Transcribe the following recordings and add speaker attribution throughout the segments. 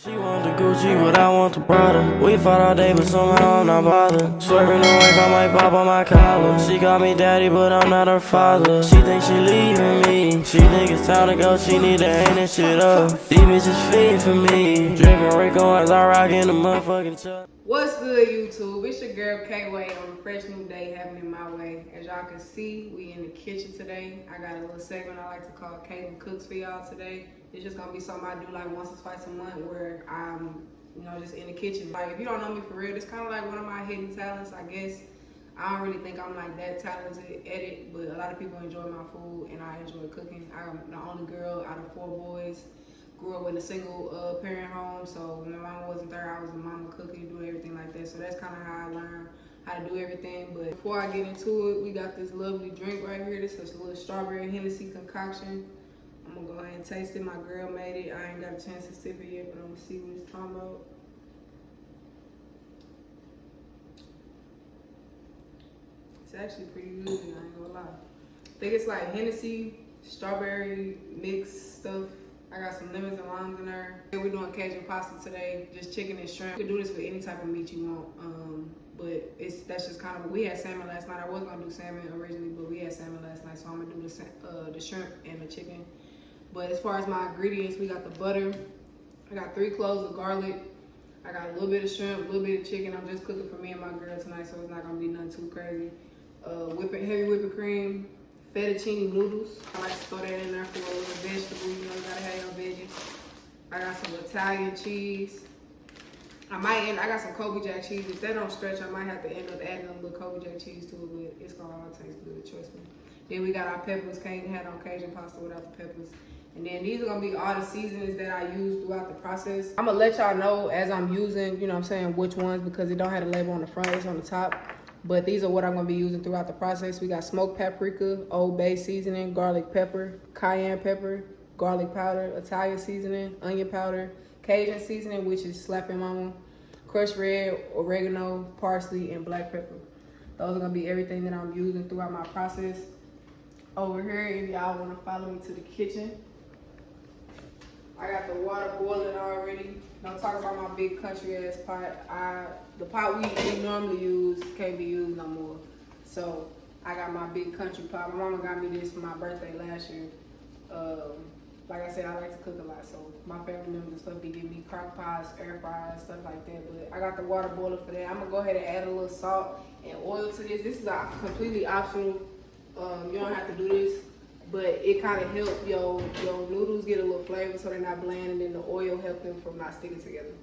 Speaker 1: She want the Gucci, but I want the Prada. We fought all day, but somehow I'm not bothered. Swerving away, I might pop on my collar. She call me daddy, but I'm not her father. She think she leaving me. She think it's time to go. She need to hang this shit up. These bitches feeding for me. Drinking Rico as I rock in the motherfucking truck.
Speaker 2: What's good, YouTube? It's your girl K-Way on a fresh new day happening my way. As y'all can see, we in the kitchen today. I got a little segment I like to call Kaitlynn Cooks for y'all today. It's just gonna be something I do like once or twice a month where I'm, just in the kitchen. Like, if you don't know me for real, it's kind of like one of my hidden talents, I guess. I don't really think I'm like that talented at it, but a lot of people enjoy my food and I enjoy cooking. I'm the only girl out of 4 boys. Grew up in a single parent home, so when my mama wasn't there, I was the mama cooking, doing everything like that. So that's kind of how I learned how to do everything. But before I get into it, we got this lovely drink right here. This is a little strawberry Hennessy concoction. I'm gonna go ahead and taste it. My girl made it. I ain't got a chance to sip it yet, but I'm gonna see what it's talking about. It's actually pretty good, I ain't gonna lie. I think it's like Hennessy, strawberry mixed stuff. I got some lemons and limes in there. We're doing Cajun pasta today, just chicken and shrimp. You can do this with any type of meat you want, but that's just kind of, we had salmon last night. I was gonna do salmon originally, but we had salmon last night, so I'm gonna do the shrimp and the chicken. But as far as my ingredients, we got the butter. I got 3 cloves of garlic. I got a little bit of shrimp, a little bit of chicken. I'm just cooking for me and my girl tonight, so it's not gonna be nothing too crazy. Heavy whipping cream. Fettuccine noodles. I like to throw that in there for a little vegetable. You gotta have your veggies. I got some Italian cheese. I got some Kobe Jack cheese. If that don't stretch, I might have to end up adding a little Kobe Jack cheese to it, but it's gonna all taste good, trust me. Then we got our peppers. Can't have no Cajun pasta without the peppers. And then these are gonna be all the seasonings that I use throughout the process. I'm gonna let y'all know as I'm using, which ones, because it don't have a label on the front, it's on the top. But these are what I'm gonna be using throughout the process. We got smoked paprika, Old Bay seasoning, garlic pepper, cayenne pepper, garlic powder, Italian seasoning, onion powder, Cajun seasoning, which is slapping mama, crushed red, oregano, parsley, and black pepper. Those are gonna be everything that I'm using throughout my process. Over here, if y'all wanna follow me to the kitchen, I got the water boiling already. Don't talk about my big country ass pot. The pot we normally use can't be used no more. So I got my big country pot. My mama got me this for my birthday last year. Like I said, I like to cook a lot, so my family members and stuff be giving me crock pots, air fryers, stuff like that. But I got the water boiling for that. I'm gonna go ahead and add a little salt and oil to this. This is completely optional. You don't have to do this, but it kind of helps your noodles get a little flavor so they're not bland, and then the oil helps them from not sticking together.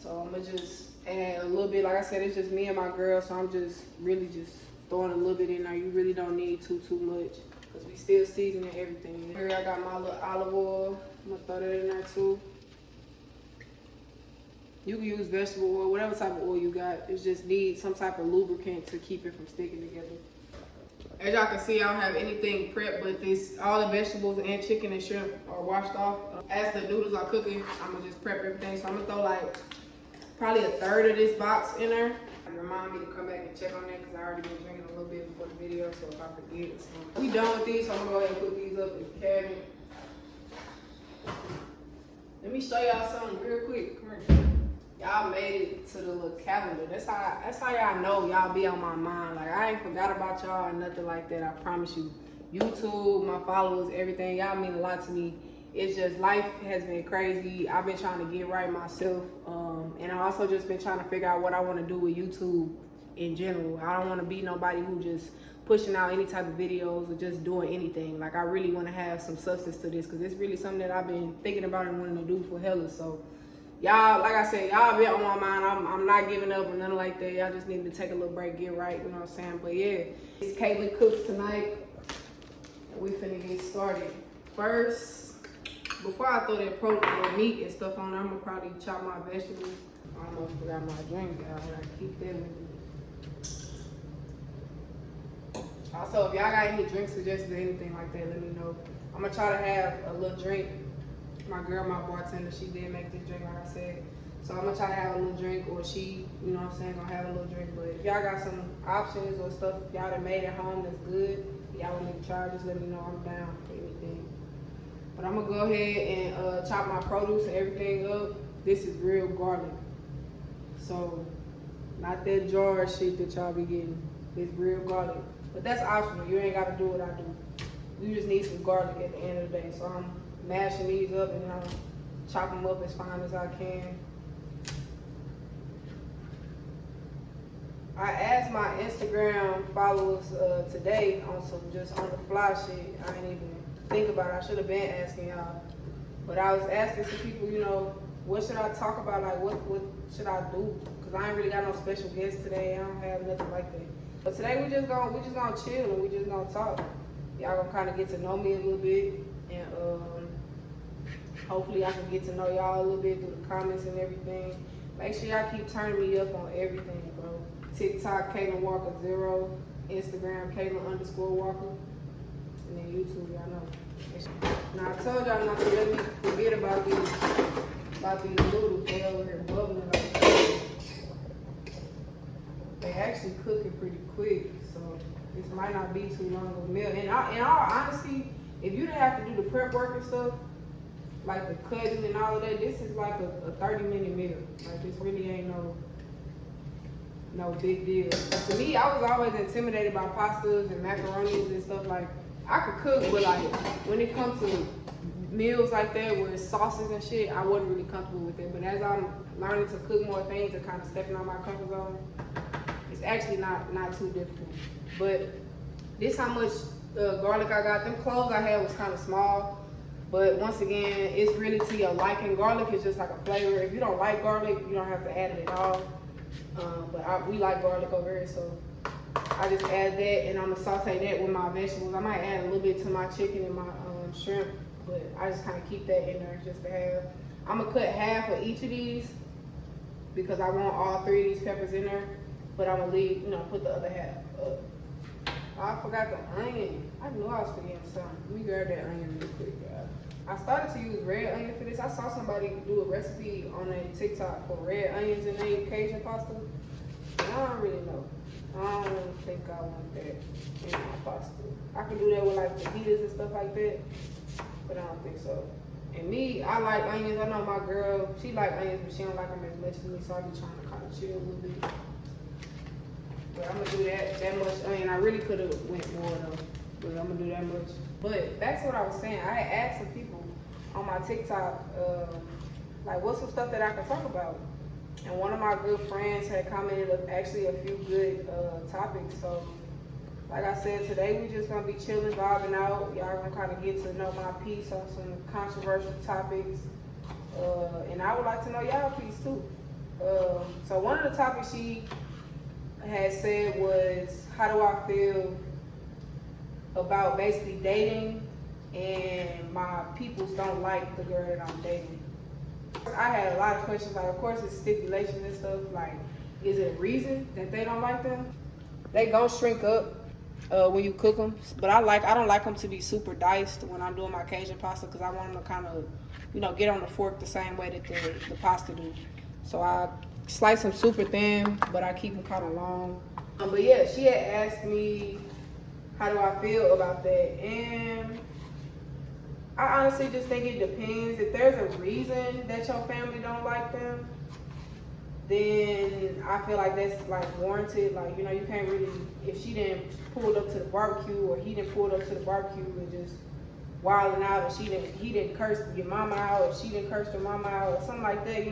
Speaker 2: So I'm gonna just add a little bit. Like I said, it's just me and my girl, so I'm just really just throwing a little bit in there. You really don't need too much, because we still seasoning everything. Here I got my little olive oil. I'm gonna throw that in there too. You can use vegetable oil, whatever type of oil you got. It just needs some type of lubricant to keep it from sticking together. As y'all can see, I don't have anything prepped, but all the vegetables and chicken and shrimp are washed off. As the noodles are cooking, I'm gonna just prep everything. So I'm gonna throw like probably 1/3 of this box in there. And remind me to come back and check on that, because I already been drinking a little bit before the video, so if I forget. So we done with these, so I'm gonna go ahead and put these up in the cabinet. Let me show y'all something real quick. Come here. Y'all made it to the little calendar. That's how y'all know y'all be on my mind. Like, I ain't forgot about y'all or nothing like that. I promise you. YouTube, my followers, everything, y'all mean a lot to me. It's just life has been crazy. I've been trying to get right myself, and I also just been trying to figure out what I want to do with YouTube in general. I don't want to be nobody who just pushing out any type of videos or just doing anything. Like, I really want to have some substance to this, because it's really something that I've been thinking about and wanting to do for hella. So y'all, like I said, y'all been on my mind. I'm not giving up or nothing like that. Y'all just need to take a little break, get right, you know what I'm saying? But yeah, it's Kaitlynn Cooks tonight, and we finna get started. First, before I throw that meat and stuff on there, I'm gonna probably chop my vegetables. I almost forgot my drink, y'all. I gotta keep that with me. Also, if y'all got any drink suggestions or anything like that, let me know. I'm gonna try to have a little drink. My girl, my bartender, she did make this drink, like I said. So I'm gonna try to have a little drink, or she, you know what I'm saying, gonna have a little drink. But if y'all got some options or stuff y'all that made at home that's good, y'all want me to try, just let me know. I'm down for anything. But I'm gonna go ahead and chop my produce and everything up. This is real garlic. So, not that jar shit that y'all be getting. It's real garlic. But that's optional. You ain't got to do what I do. You just need some garlic at the end of the day. So I'm mashing these up and I'm chop them up as fine as I can. I asked my Instagram followers today on some just on the fly shit. I didn't even think about it. I should have been asking y'all. But I was asking some people, you know, what should I talk about? Like, what should I do? Because I ain't really got no special guests today. I don't have nothing like that. But today we just gonna chill and we just gonna talk. Y'all gonna kind of get to know me a little bit, and hopefully I can get to know y'all a little bit through the comments and everything. Make sure y'all keep turning me up on everything, bro. TikTok, Kaitlynn Walker 0. Instagram, Kaitlynn_Walker. And then YouTube, y'all know. Now I told y'all not to let me forget about these noodles. They over here bubbling like that. They actually cooking pretty quick, so this might not be too long of a meal. And in all honesty, if you didn't have to do the prep work and stuff, like the cutting and all of that, this is like a 30-minute meal. Like, this really ain't no big deal. To me, I was always intimidated by pastas and macaronis and stuff. Like, I could cook, but like when it comes to meals like that where it's sauces and shit, I wasn't really comfortable with it. But as I'm learning to cook more things and kind of stepping out my comfort zone, it's actually not too difficult. But this how much garlic I got. Them cloves I had was kind of small. But once again, it's really to your liking. Garlic is just like a flavor. If you don't like garlic, you don't have to add it at all. We like garlic over here, so I just add that, and I'm gonna saute that with my vegetables. I might add a little bit to my chicken and my shrimp, but I just kind of keep that in there just to have. I'm gonna cut half of each of these because I want all 3 of these peppers in there, but I'm gonna leave, put the other half up. Oh, I forgot the onion. I knew I was forgetting something. Let me grab that onion real quick, guys. I started to use red onion for this. I saw somebody do a recipe on a TikTok for red onions in their Cajun pasta. And I don't really know. I don't think I want that in my pasta. I can do that with like fajitas and stuff like that, but I don't think so. And me, I like onions. I know my girl, she like onions, but she don't like them as much as me, so I be trying to kind of chill a little bit. But I'm gonna do that much onion. I really could have went more though, but I'm gonna do that much. But back to what I was saying, I had asked some people on my TikTok, like what's some stuff that I can talk about? And one of my good friends had commented actually a few good topics. So like I said, today we just gonna be chilling, vibing out. Y'all gonna kind of get to know my piece on some controversial topics. And I would like to know y'all piece too. So one of the topics she had said was, how do I feel about basically dating and my peoples don't like the girl that I'm dating? I had a lot of questions, like of course it's stipulations and stuff, like is it a reason that they don't like them? They gon' shrink up when you cook them, but I don't like them to be super diced when I'm doing my Cajun pasta, because I want them to kind of get on the fork the same way that the pasta do. So I slice them super thin, but I keep them kind of long. But yeah, she had asked me how do I feel about that, and I honestly just think it depends. If there's a reason that your family don't like them, then I feel like that's like warranted. Like, you can't really, if she didn't pull up to the barbecue or he didn't pull up to the barbecue and just wilding out, or he didn't curse your mama out, or she didn't curse your mama out, or something like that,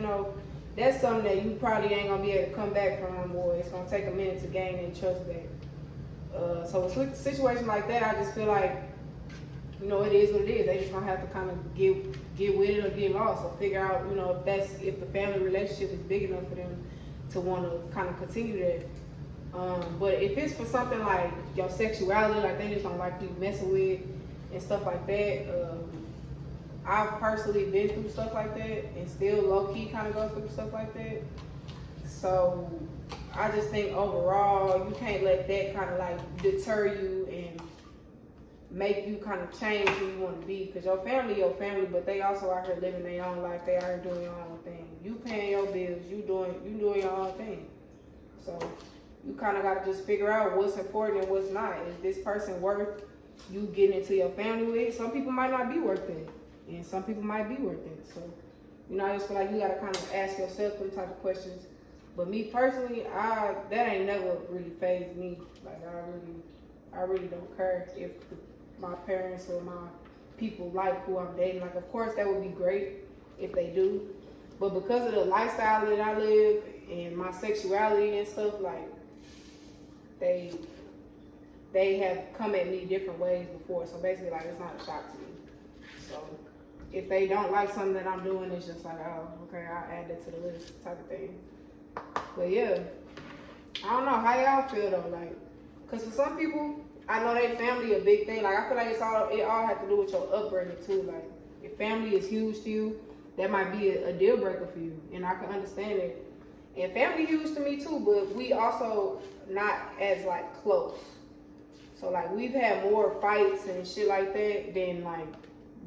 Speaker 2: that's something that you probably ain't gonna be able to come back from, or it's gonna take a minute to gain that trust back. So with a situation like that, I just feel like, it is what it is. They just gonna have to kind of get with it or get lost, or figure out, if the family relationship is big enough for them to want to kind of continue that. But if it's for something like your sexuality, like they just don't like you messing with and stuff like that, I've personally been through stuff like that and still low-key kind of go through stuff like that. So I just think overall, you can't let that kind of like deter you and make you kind of change who you want to be, because your family, but they also out here living their own life. They out here doing their own thing. You paying your bills, you doing your own thing. So you kind of got to just figure out what's important and what's not. Is this person worth you getting into your family with? Some people might not be worth it, and some people might be worth it. So You know, I just feel like you gotta kind of ask yourself them type of questions. But me personally, that ain't never really fazed me. Like I really don't care if my parents or my people like who I'm dating. Like, of course, that would be great if they do. But because of the lifestyle that I live and my sexuality and stuff, like they have come at me different ways before. So basically, like, it's not a shock to me. So if they don't like something that I'm doing, it's just like, oh, okay, I'll add that to the list type of thing. But yeah, I don't know how y'all feel though, like, cause for some people, I know their family a big thing. Like, I feel like it all has to do with your upbringing too. Like, if family is huge to you, that might be a deal breaker for you, and I can understand it. And family huge to me too, but we also not as like close. So like we've had more fights and shit like that than like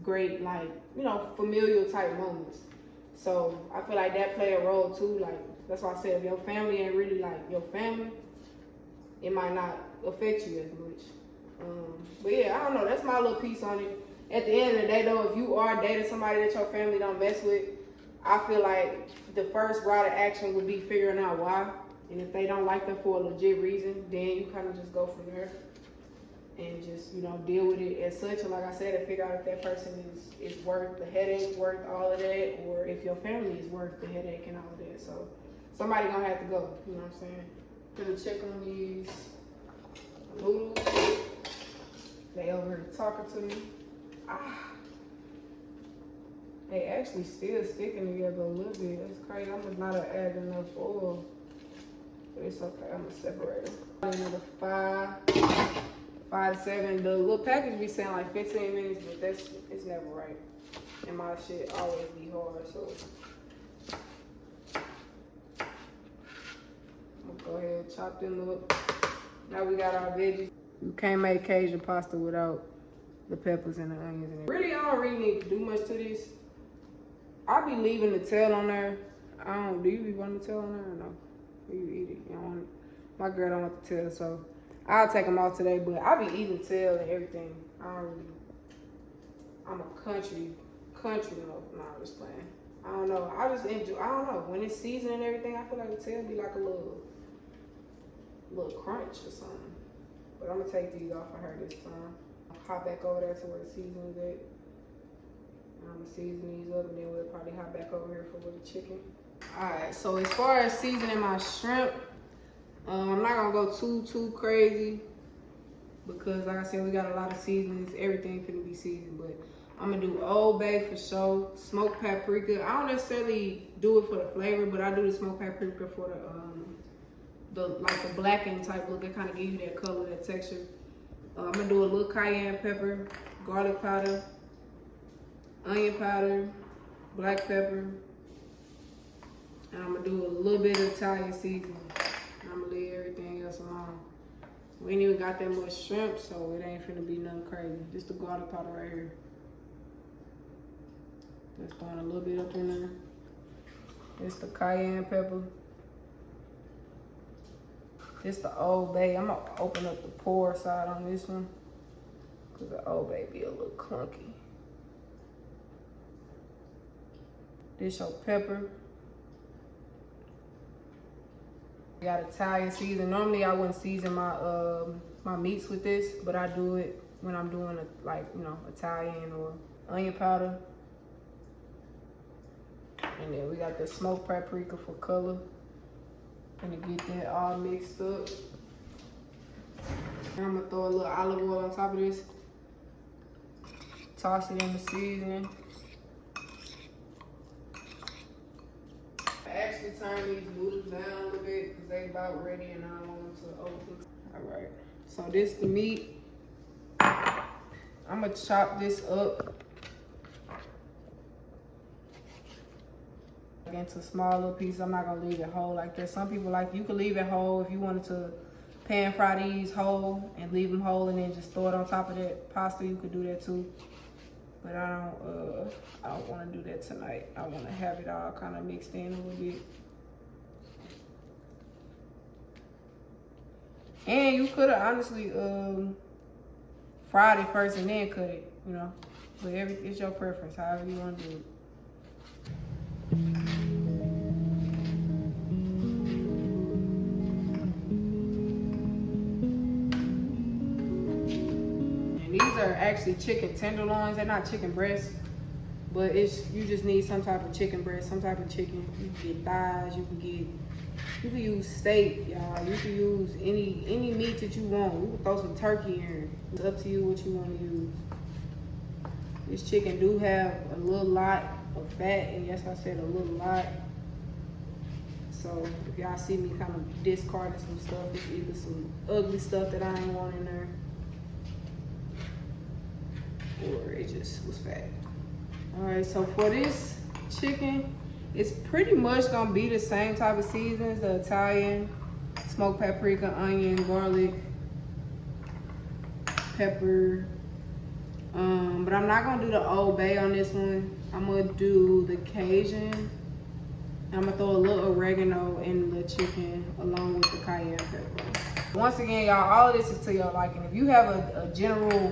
Speaker 2: great, like, you know, familial type moments. So I feel like that play a role too. Like, that's why I said if your family ain't really like your family, it might not affect you as much. But yeah, I don't know. That's my little piece on it. At the end of the day though, if you are dating somebody that your family don't mess with, I feel like the first route of action would be figuring out why. And if they don't like them for a legit reason, then you kind of just go from there and just, you know, deal with it as such. And like I said, and figure out if that person is worth the headache, worth all of that, or if your family is worth the headache and all of that. So somebody gonna have to go, you know what I'm saying? Gonna check on these noodles. They over here talking to me. They actually still sticking together a little bit. That's crazy. I must not have added enough oil. But it's okay. I'm gonna separate them. Another 5 to 7. The little package be saying like 15 minutes, but it's never right. And my shit always be hard, so I'm gonna go ahead and chop them up. Now we got our veggies. You can't make Cajun pasta without the peppers and the onions in it. Really, I don't really need to do much to this. I'll be leaving the tail on there. Do you be wanting the tail on there or no? Or you eat it? You don't want it? My girl don't want the tail, so I'll take them off today, but I'll be eating tail and everything. I'm a country no, I'm just playing. I don't know. I just enjoy, I don't know. When it's seasoned and everything, I feel like the tail be like a little crunch or something. But I'm gonna take these off of her this time. I'll hop back over there to where the seasoning's at. I'm gonna season these up, and then we'll probably hop back over here for the chicken. Alright, so as far as seasoning my shrimp, I'm not gonna go too crazy because, like I said, we got a lot of seasonings. Everything finna be seasoned, but I'm gonna do Old Bay for sure. Smoked paprika. I don't necessarily do it for the flavor, but I do the smoked paprika for the blackened type look. It kind of give you that color, that texture. I'm gonna do a little cayenne pepper, garlic powder, onion powder, black pepper, and I'm gonna do a little bit of Italian seasoning. I'm gonna leave everything else alone. We ain't even got that much shrimp, so it ain't finna be nothing crazy. Just the garlic powder right here. Just throwing a little bit up in there. It's the cayenne pepper. It's the Old Bay. I'm gonna open up the pour side on this one because the Old Bay be a little clunky. This your pepper. I got Italian season. Normally I wouldn't season my my meats with this, but I do it when I'm doing Italian or onion powder. And then we got the smoked paprika for color. Gonna get that all mixed up. And I'm gonna throw a little olive oil on top of this. Toss it in the seasoning. I actually turned these noodles down a little bit because they about ready and I don't want them to overcook. All right, so this the meat. I'm gonna chop this up into small little pieces. I'm not gonna leave it whole like that. Some people like, you could leave it whole if you wanted to pan fry these whole and leave them whole and then just throw it on top of that pasta. You could do that too. But I don't want to do that tonight. I want to have it all kind of mixed in a little bit. And you could have honestly fried it first and then cut it, you know. But it's your preference, however you want to do it. And these are actually chicken tenderloins. They're not chicken breasts, but you just need some type of chicken breast, some type of chicken. You can get thighs, you can use steak, y'all. You can use any meat that you want. You can throw some turkey in here. It's up to you what you want to use. This chicken do have a little lot of fat, and yes, I said a little lot. So if y'all see me kind of discarding some stuff, it's either some ugly stuff that I ain't want in there, or it just was fat. All right, so for this chicken, it's pretty much gonna be the same type of seasonings, the Italian, smoked paprika, onion, garlic, pepper. But I'm not gonna do the Old Bay on this one. I'm gonna do the Cajun. I'm gonna throw a little oregano in the chicken along with the cayenne pepper. Once again, y'all, all of this is to your liking. If you have a general,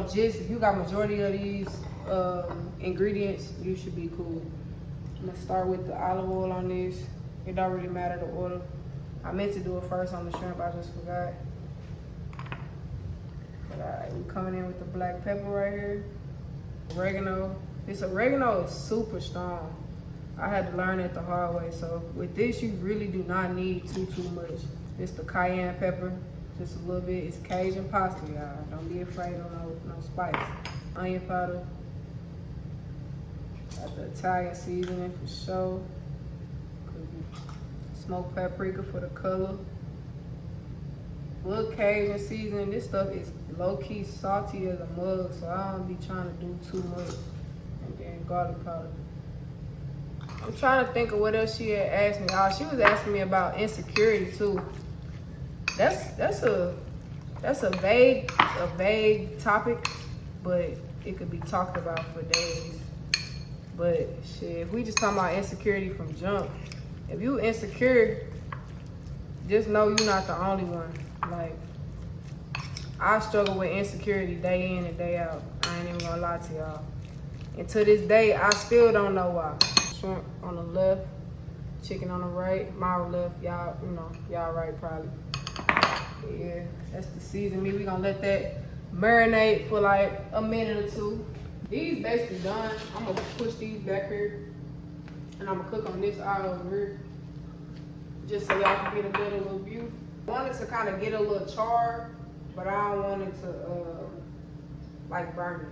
Speaker 2: gist, if you got majority of these ingredients, you should be cool. I'm gonna start with the olive oil on this. It don't really matter the order. I meant to do it first on the shrimp, I just forgot. But alright, we're coming in with the black pepper right here. Oregano. This oregano is super strong. I had to learn it the hard way. So with this, you really do not need too much. It's the cayenne pepper, just a little bit. It's Cajun pasta, y'all. Don't be afraid of no spice. Onion powder. Got the Italian seasoning for sure. Smoked paprika for the color. Little Cajun seasoning. This stuff is low-key salty as a mug, so I don't be trying to do too much. And then garlic powder. I'm trying to think of what else she had asked me. Oh, she was asking me about insecurity too. That's a vague topic, but it could be talked about for days. But shit, if we just talking about insecurity from jump, if you insecure, just know you're not the only one. Like, I struggle with insecurity day in and day out. I ain't even gonna lie to y'all. And to this day, I still don't know why. Shrimp on the left, chicken on the right, my left, y'all right probably. But yeah, that's the season meat. We gonna let that marinate for like a minute or two. These basically done. I'm gonna push these back here, and I'm gonna cook on this eye over here, just so y'all can get a better little view. I wanted to kind of get a little char, but I don't want it to like burn it.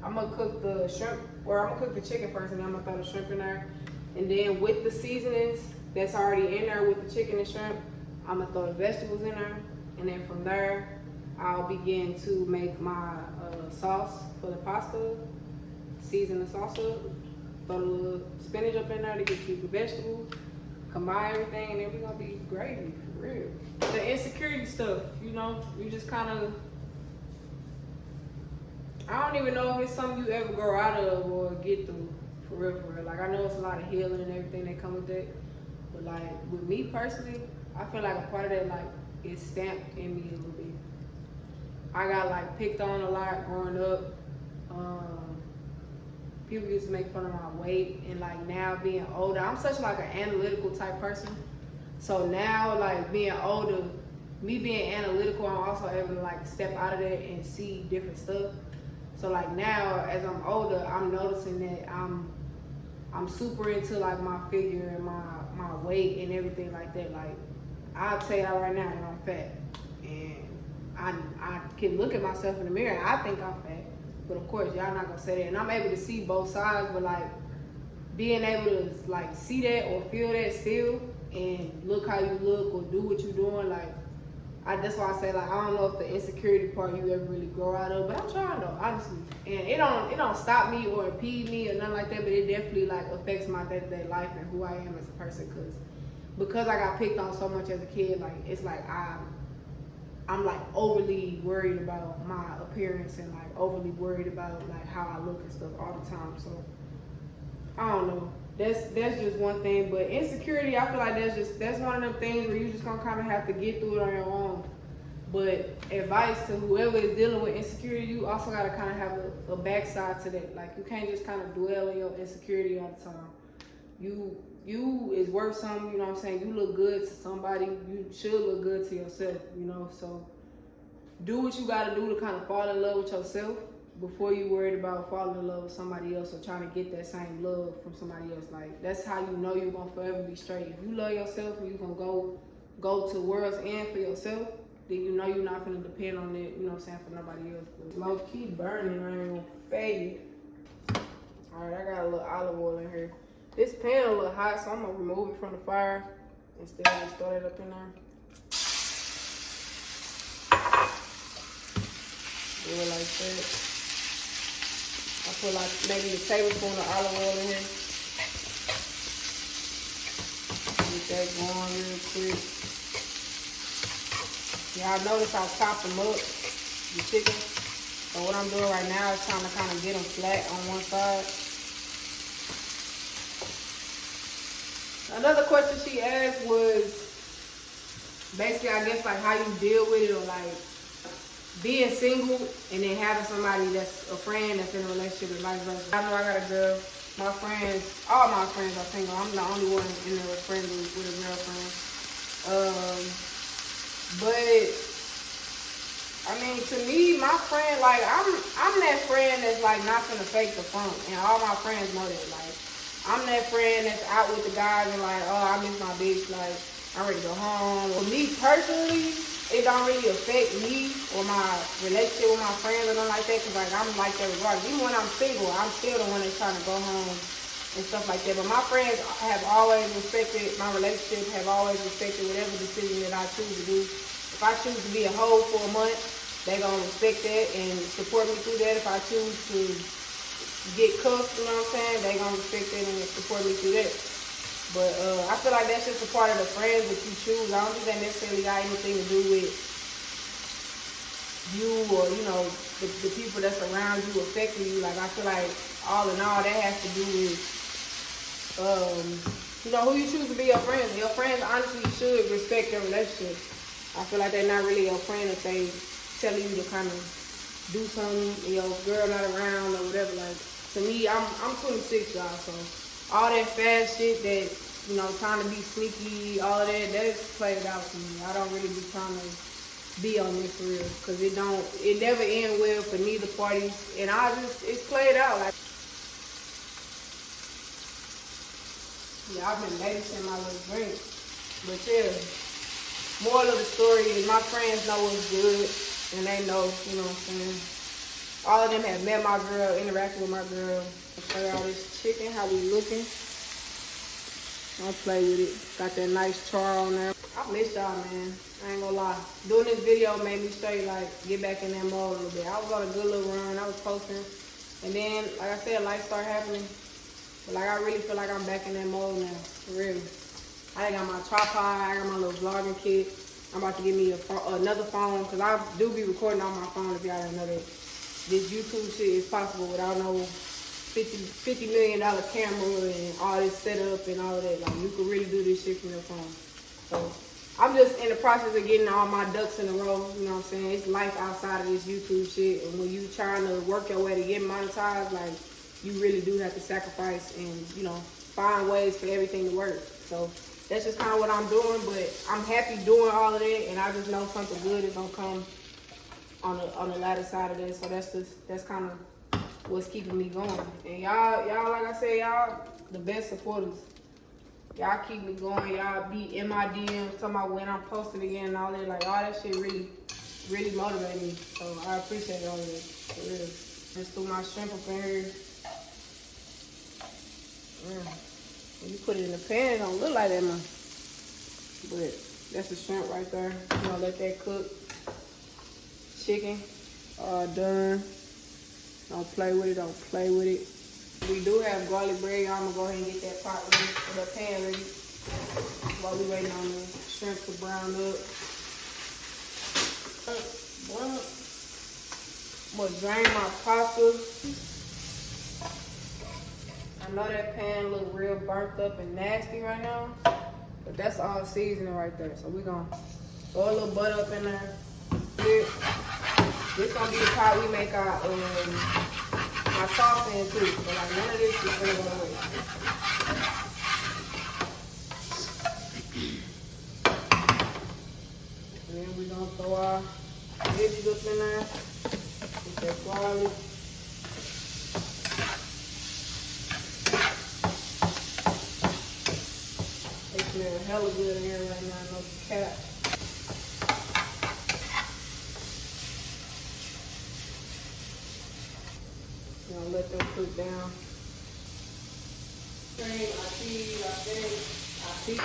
Speaker 2: I'm gonna cook the shrimp, or I'm gonna cook the chicken first, and then I'm gonna throw the shrimp in there. And then with the seasonings that's already in there with the chicken and shrimp, I'm gonna throw the vegetables in there. And then from there, I'll begin to make my sauce for the pasta, season the sauce up, throw the little spinach up in there to get you the vegetables, combine everything, and then we're gonna be gravy, for real. The insecurity stuff, you just kind of, I don't even know if it's something you ever grow out of or get through, for real. Like, I know it's a lot of healing and everything that comes with that, but like, with me personally, I feel like a part of that, like, is stamped in me a little bit. I got like picked on a lot growing up. People used to make fun of my weight, and like now being older, I'm such like an analytical type person. So now, like, being older, me being analytical, I'm also able to like step out of that and see different stuff. So like now, as I'm older, I'm noticing that I'm super into like my figure and my weight and everything like that. Like, I'll tell y'all right now that I'm fat, and I can look at myself in the mirror and I think I'm fat, but of course y'all not gonna say that. And I'm able to see both sides, but like being able to like see that or feel that still, and look how you look or do what you're doing, like that's why I say, like, I don't know if the insecurity part you ever really grow out of, but I'm trying though, honestly. And it don't stop me or impede me or nothing like that, but it definitely like affects my day-to-day life and who I am as a person, because I got picked on so much as a kid. Like, it's like I'm like overly worried about my appearance and like overly worried about like how I look and stuff all the time. So I don't know. That's just one thing. But insecurity, I feel like that's one of them things where you just gonna kind of have to get through it on your own. But advice to whoever is dealing with insecurity, you also gotta kind of have a backside to that. Like, you can't just kind of dwell in your insecurity all the time. You is worth something, you know what I'm saying? You look good to somebody, you should look good to yourself, you know? So do what you gotta do to kind of fall in love with yourself before you worried about falling in love with somebody else or trying to get that same love from somebody else. Like, that's how you know you're gonna forever be straight. If you love yourself and you're gonna go to the world's end for yourself, then you know you're not gonna depend on it, you know what I'm saying, for nobody else. But low key burning, I ain't gonna fade it. Alright, I got a little olive oil in here. This pan a little hot, so I'm gonna remove it from the fire instead of just throw it up in there. Do it like that. I put like maybe a tablespoon of olive oil in here. Get that going real quick. Y'all notice I chop them up, the chicken. So what I'm doing right now is trying to kind of get them flat on one side. Another question she asked was basically, I guess, like how you deal with it, or like being single and then having somebody that's a friend that's in a relationship and vice versa. I know I got a girl. My friends, all my friends are single. I'm the only one in a friend group with a girlfriend. But I mean, to me, my friend, like I'm that friend that's like not gonna fake the funk, and all my friends know that. Like, I'm that friend that's out with the guys and like, oh, I miss my bitch, like, I'm ready to go home. For me personally, it don't really affect me or my relationship with my friends or nothing like that, because like, I'm like that regardless. Even when I'm single, I'm still the one that's trying to go home and stuff like that. But my friends have always respected my relationship, have always respected whatever decision that I choose to do. If I choose to be a hoe for a month, they gonna respect that and support me through that. If I choose to get cooked, you know what I'm saying, they gonna respect that and support me through that. But I feel like that's just a part of the friends that you choose. I don't think that necessarily got anything to do with you or, you know, the people that's around you affecting you. Like, I feel like all in all, that has to do with, you know, who you choose to be your friends. Your friends honestly should respect your relationship. I feel like they're not really your friend if they tell you to kind of do something, your girl not around or whatever. Like, to me, I'm 26, y'all, so all that fast shit that, you know, trying to be sneaky, all of that, that's played out for me. I don't really be trying to be on this for real, because it never end well for neither parties, and it's played out. Like, yeah, I've been babysitting my little drink, but yeah, moral of the story is my friends know what's good, and they know, you know what I'm saying. All of them have met my girl, interacted with my girl. I'll show y'all this chicken, how we looking. Don't play with it. Got that nice char on there. I miss y'all, man. I ain't gonna lie. Doing this video made me straight, like, get back in that mode a little bit. I was on a good little run. I was posting. And then, like I said, life started happening. But, like, I really feel like I'm back in that mode now. For real. I got my tripod. I got my little vlogging kit. I'm about to get me another phone, because I do be recording on my phone, if y'all didn't know that. This YouTube shit is possible without no $50 million camera and all this setup and all of that. Like, you can really do this shit from your phone. So I'm just in the process of getting all my ducks in a row. You know what I'm saying? It's life outside of this YouTube shit. And when you trying to work your way to get monetized, like, you really do have to sacrifice and, you know, find ways for everything to work. So that's just kind of what I'm doing. But I'm happy doing all of that, and I just know something good is gonna come on the latter side of this. So that's kind of what's keeping me going. And y'all, like I said, y'all the best supporters. Y'all keep me going. Y'all be in my DMs talking about when I'm posting again and all that. Like, all that shit really motivates me. So I appreciate all of that, for real. Just threw my shrimp up in here. When you put it in the pan, it don't look like that much. But that's the shrimp right there. You gonna let that cook. Chicken, done. Don't play with it, don't play with it. We do have garlic bread. I'm gonna go ahead and get that pot ready, or the pan ready, while we waiting on the shrimp to brown up. I'm gonna drain my pasta. I know that pan look real burnt up and nasty right now, but that's all seasoning right there. So we're gonna throw a little butter up in there. This gonna be the pot we make our sauce in too. So like, none of this is gonna go away. gonna throw our veggies up in there with that garlic. They smell hella good in here right now, no cap. Gonna let them cook down. I see.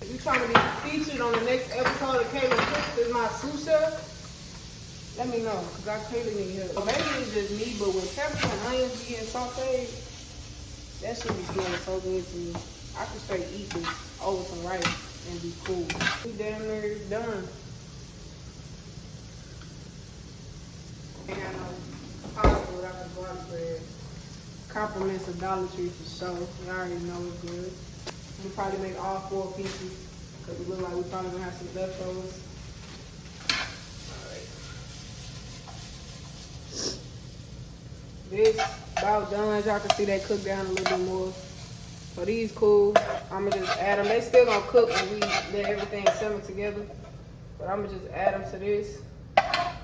Speaker 2: If you're trying to be featured on the next episode of Kaitlynn Cooks as my sous chef, let me know, because I clearly need help. Maybe it's just me, but when peppers and onions be getting sauteed, that shit be smelling so good to me. I could straight eat this over some rice and be cool. We damn near done. Ain't got no pasta without the garlic bread. Compliments of Dollar Tree for sure. You already know it's good. We'll probably make all 4 pieces because it look like we're probably gonna have some leftovers. Alright. This about done. As y'all can see, they cook down a little bit more. So these cool. I'ma just add them. They still gonna cook when we let everything simmer together. But I'ma just add them to this.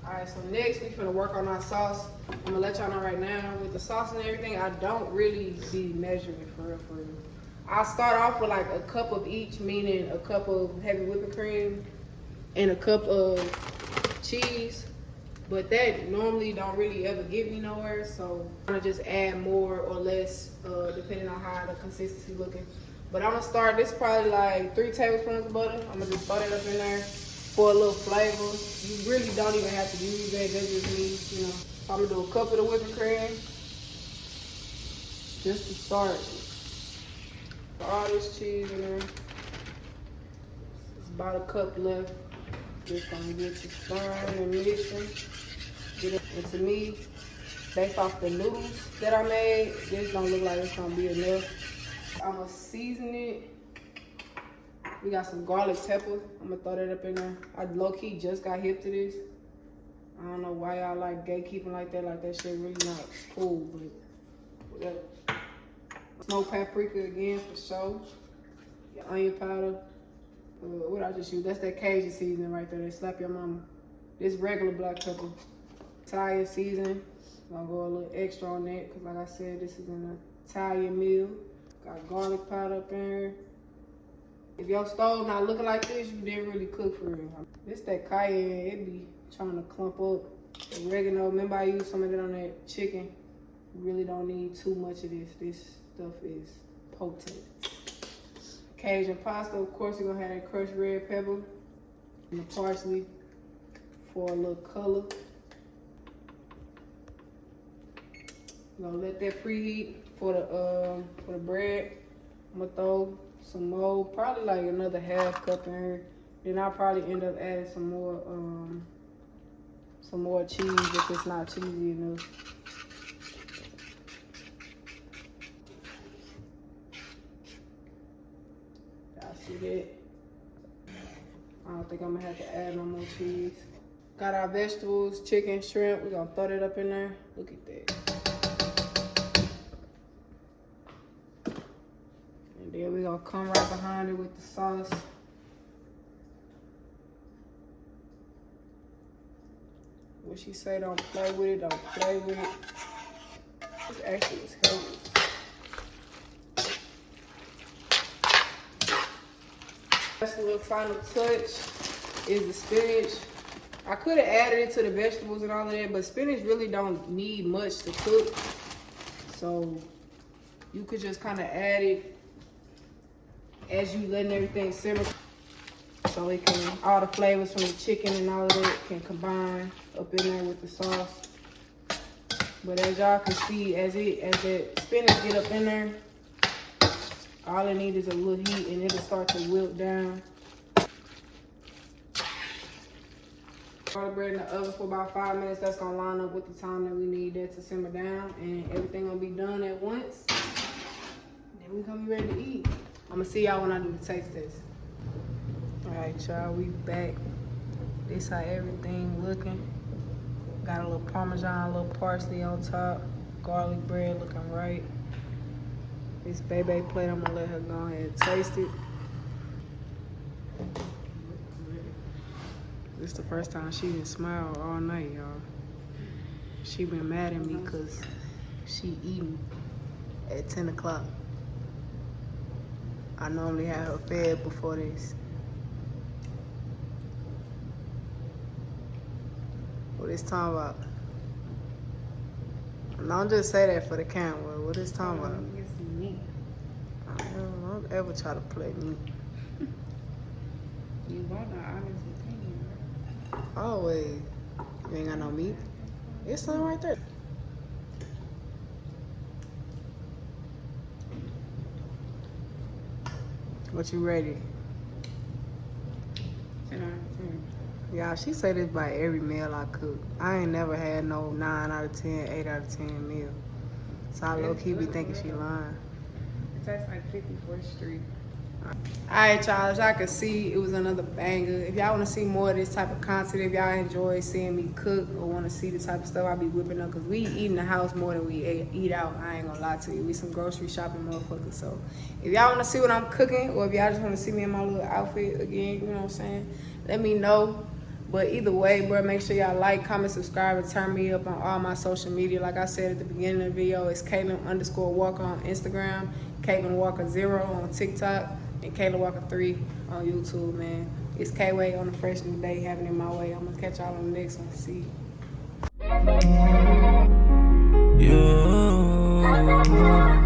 Speaker 2: Alright, so next we finna work on our sauce. I'm gonna let y'all know right now, with the sauce and everything, I don't really be measuring for real, for real. I'll start off with like a cup of each, meaning a cup of heavy whipping cream and a cup of cheese. But that normally don't really ever get me nowhere, so I'm gonna just add more or less depending on how the consistency looking. But I'm gonna start, this probably like 3 tablespoons of butter. I'm gonna just throw that up in there for a little flavor. You really don't even have to use that, that's just me, you know. So I'm gonna do a cup of the whipping cream, just to start. All this cheese in there. It's about a cup left. Just gonna get to stirring and mixing. Get it. And to me, based off the noodles that I made, this don't look like it's gonna be enough. I'm gonna season it. We got some garlic pepper. I'm gonna throw that up in there. I low-key just got hip to this. I don't know why y'all like gatekeeping like that shit really not cool, but whatever. Smoked paprika again for sure. Your onion powder. What I just use? That's that Cajun seasoning right there. They slap your mama. This regular black pepper. Italian seasoning. I'm gonna go a little extra on that because like I said, this is an Italian meal. Got garlic powder up in here. If your stove not looking like this, you didn't really cook for real. This that cayenne, it be trying to clump up. Oregano, remember I used some of that on that chicken. You really don't need too much of this. This stuff is potent. Cajun pasta, of course you're gonna have that crushed red pepper and the parsley for a little color. You're gonna let that preheat for the bread. I'm gonna throw some more, probably like another half cup in here. Then I'll probably end up adding some more cheese if it's not cheesy enough. Y'all see that? I don't think I'm gonna have to add no more cheese. Got our vegetables, chicken, shrimp. We're gonna throw that up in there. Look at that. And then we're gonna come right behind it with the sauce. What she say, don't play with it, don't play with it. This actually is healthy. That's a little final touch is the spinach. I could have added it to the vegetables and all of that, but spinach really don't need much to cook. So you could just kind of add it as you letting everything simmer. So it can, all the flavors from the chicken and all of that can combine up in there with the sauce. But as y'all can see, as that spinach get up in there, all it needs is a little heat and it'll start to wilt down. Garlic bread in the oven for about 5 minutes. That's gonna line up with the time that we need that to simmer down, and everything gonna be done at once. Then we gonna be ready to eat. I'm gonna see y'all when I do the taste test. All right, y'all, we back. This how everything looking. Got a little Parmesan, a little parsley on top. Garlic bread looking right. This baby plate, I'm gonna let her go ahead and taste it. This the first time she didn't smile all night, y'all. She been mad at me because she eating at 10 o'clock. I normally have her fed before this. What is talking about? Don't just say that for the camera. What is talking about?
Speaker 3: Get some meat.
Speaker 2: Don't ever try to play me.
Speaker 3: You want an honest opinion, right?
Speaker 2: Always. You ain't got no meat? It's something right there. What you ready?
Speaker 3: 10 out of 10.
Speaker 2: Y'all, she say this by every meal I cook. I ain't never had no 9 out of 10, 8 out of 10 meal. So I low-key be thinking she lying.
Speaker 3: It tastes like 54th Street.
Speaker 2: Alright, y'all, as y'all can see, it was another banger. If y'all want to see more of this type of content, if y'all enjoy seeing me cook or want to see the type of stuff I be whipping up, because we eat in the house more than we eat out. I ain't gonna lie to you. We some grocery shopping motherfuckers. So if y'all want to see what I'm cooking, or if y'all just want to see me in my little outfit again, you know what I'm saying, let me know. But either way, bro, make sure y'all like, comment, subscribe, and turn me up on all my social media. Like I said at the beginning of the video, it's Kaitlynn_Walker on Instagram, Kaitlynn Walker 0 on TikTok, and Kaitlynn Walker 3 on YouTube, man. It's K-Way on the fresh new day, having it my way. I'm gonna catch y'all on the next one. See you.
Speaker 1: You